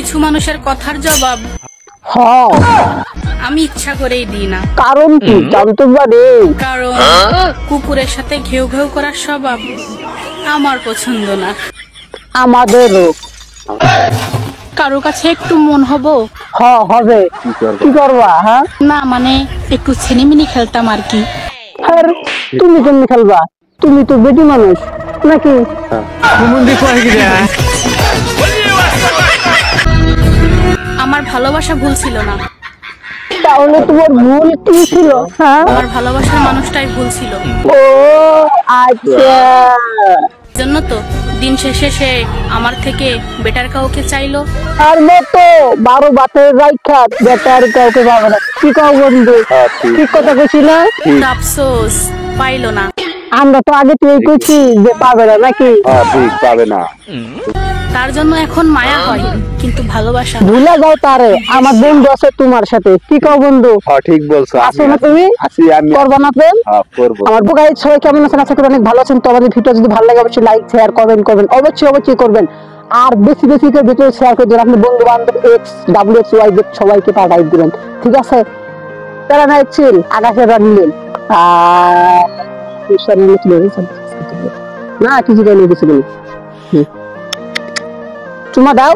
কিছু মানুষের কথার জবাব হ্যাঁ আমি ইচ্ছা করেই দিই না। কারণ কি জানতে পারি? কারণ কুকুরের সাথে ঘেউ ঘেউ করার স্বভাব আমার পছন্দ না। আমাদেরও। কারো কাছে একটু মন হব? হ্যাঁ হবে। কি করবা? হ্যাঁ না মানে একটু ছেনিমিনি খেলতাম আর কি। আর তুমি কেমনি খেলবা? তুমি তো বেটি মানুষ নাকি? আমার ভালোবাসা ভুল ছিল না, তাহলে তোমার ভুল কি ছিল? হ্যাঁ আমার ভালোবাসার মানুষটাই ভুল ছিল। ও আচ্ছা, জন্য তো দিন শেষে সে আমার থেকে বেটার কাউকে চাইলো। আর মতো 12 বাতের রাইখা বেটার কাউকে পাবে না। কি কও বন্ধু? ঠিক কথা কইছি না? আফসোস পাইলো না। আমরা তো আগে তুই কইছি যে পাবে না নাকি? ঠিক পাবে না। তার জন্য এখন মায়া হয় কিন্তু ভালোবাসা না। ভুলে যাও তারে, আমার বন্ধু আছে তোমার সাথে। কি কও বন্ধু? ঠিক বলছো। আছো না তুমি? আছি আমি। করবা না প্রেম? করব। আমার গাইস সবাই কেমন আছেন? আশা করি অনেক ভালো আছেন। তো আমাদের ভিডিও যদি ভালো লাগে অবশ্যই লাইক শেয়ার কমেন্ট করবেন, অবশ্যই করবেন। আর বেশি বেশি করে ভিডিও শেয়ার করে দিন, আপনি বন্ধু বান্ধব এক্স ডাব্লিউ ওয়াই সবাইকে পাঠাই দিবেন, ঠিক আছে? তারা নাই চিল আকাশে রাখলেন না কিছু নিয়ে গেছে বলে চুমা দাও।